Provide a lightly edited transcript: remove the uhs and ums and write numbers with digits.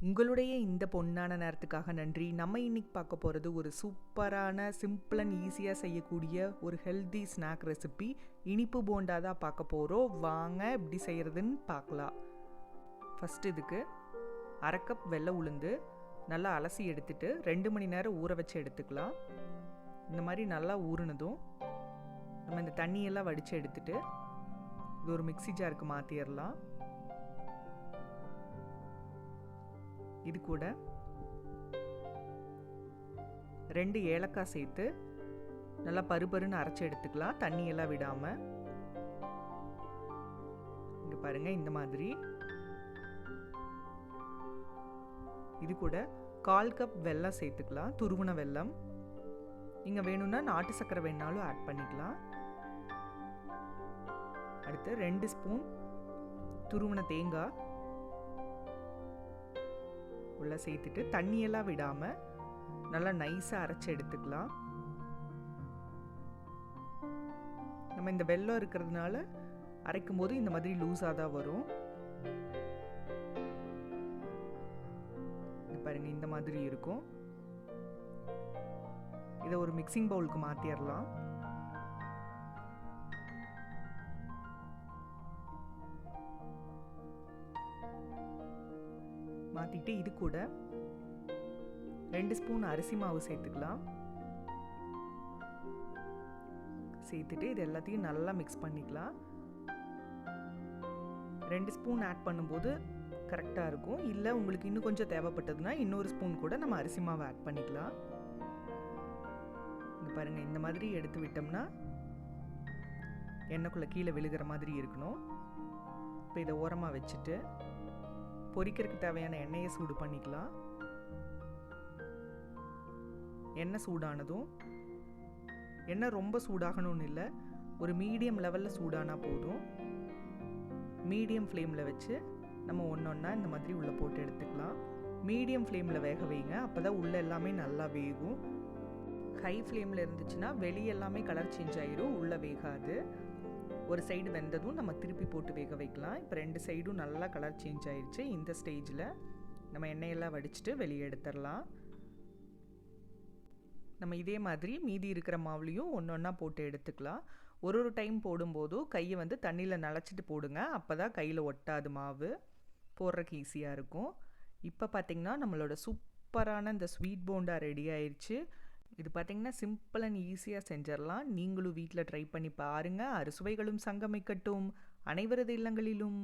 உங்களுடைய இந்த பொன்னான நேரத்துக்காக நன்றி. நம்ம இன்னைக்கு பார்க்க போகிறது ஒரு சூப்பரான சிம்பிள் அண்ட் ஈஸியாக செய்யக்கூடிய ஒரு ஹெல்தி ஸ்நாக் ரெசிபி. இனிப்பு போண்டா தான் பார்க்க போகிறோம். வாங்க எப்படி செய்கிறதுன்னு பார்க்கலாம். ஃபஸ்ட்டு இதுக்கு 1/2 கப் வெள்ளை உளுந்து நல்லா அலசி எடுத்துட்டு 2 மணி நேரம் ஊற வச்சு எடுத்துக்கலாம். இந்த மாதிரி நல்லா ஊறினதும் நம்ம இந்த தண்ணியெல்லாம் வடித்து எடுத்துட்டு இது ஒரு மிக்ஸி ஜாருக்கு மாற்றிடலாம். இது கூட 2 ஏலக்காய் சேர்த்து நல்லா பருபருன்னு அரைச்சி எடுத்துக்கலாம், தண்ணியெல்லாம் விடாமல். இங்கே பாருங்கள், இந்த மாதிரி. இது கூட 1/4 கப் வெல்லம் சேர்த்துக்கலாம், துருவின வெல்லம். இங்கே வேணும்னா நாட்டு சர்க்கரை வேணாலும் ஆட் பண்ணிக்கலாம். அடுத்து 2 ஸ்பூன் துருவின தேங்காய் உள்ள சேர்த்துட்டு தண்ணியெல்லாம் விடாமல் நல்லா நைஸாக அரைச்சி எடுத்துக்கலாம். நம்ம இந்த வெல்லம் இருக்கிறதுனால அரைக்கும் போது இந்த மாதிரி லூஸாக தான் வரும். பாருங்க, இந்த மாதிரி இருக்கும். இதை ஒரு மிக்சிங் பவுலுக்கு மாற்றிடலாம். மாற்றிட்டு இது கூட 2 ஸ்பூன் அரிசி மாவு சேர்த்துக்கலாம். சேர்த்துட்டு இது எல்லாத்தையும் நல்லா மிக்ஸ் பண்ணிக்கலாம். 2 ஸ்பூன் ஆட் பண்ணும்போது கரெக்டாக இருக்கும். இல்லை உங்களுக்கு இன்னும் கொஞ்சம் தேவைப்பட்டதுன்னா இன்னொரு ஸ்பூன் கூட நம்ம அரிசி மாவை ஆட் பண்ணிக்கலாம். இங்கே பாருங்கள், இந்த மாதிரி எடுத்து விட்டோம்னா எண்ணெய்க்குள்ளே கீழே விழுகிற மாதிரி இருக்கணும். இப்போ இதை ஓரமாக வச்சுட்டு பொரிக்கிறதுக்கு தேவையான எண்ணெயை சூடு பண்ணிக்கலாம். எண்ணெய் சூடானதும், எண்ணெய் ரொம்ப சூடாகணும்னு இல்லை, ஒரு மீடியம் லெவலில் சூடானா போதும். மீடியம் ஃப்ளேமில் வச்சு நம்ம ஒன்றா இந்த மாதிரி உள்ளே போட்டு எடுத்துக்கலாம். மீடியம் ஃப்ளேமில் வேக வைங்க, அப்போ தான் உள்ளே எல்லாமே நல்லா வேகும். ஹை ஃப்ளேமில் இருந்துச்சுன்னா வெளியே எல்லாமே கலர் சேஞ்ச் ஆகிடும், உள்ளே வேகாது. ஒரு சைடு வெந்ததும் நம்ம திருப்பி போட்டு வேக வைக்கலாம். இப்போ 2 சைடும் நல்லா கலர் சேஞ்ச் ஆயிடுச்சு. இந்த ஸ்டேஜில் நம்ம எண்ணெயெல்லாம் வடிச்சிட்டு வெளியே எடுத்துடலாம். நம்ம இதே மாதிரி மீதி இருக்கிற மாவுலையும் ஒன்றா போட்டு எடுத்துக்கலாம். ஒரு டைம் போடும்போதும் கையை தண்ணியில் நனைச்சிட்டு போடுங்க, அப்போ தான் கையில் ஒட்டாது, மாவு போடுறதுக்கு ஈஸியாக இருக்கும். இப்போ பார்த்திங்கன்னா நம்மளோட சூப்பரான இந்த ஸ்வீட் போண்டா ரெடி ஆயிடுச்சு. இது பார்த்திங்கன்னா சிம்பிள் அண்ட் ஈஸியாக செஞ்சிடலாம். நீங்களும் வீட்டில் ட்ரை பண்ணி பாருங்கள். அறுசுவைகளும் சங்கமிக்கட்டும் அனைவரது இல்லங்களிலும்.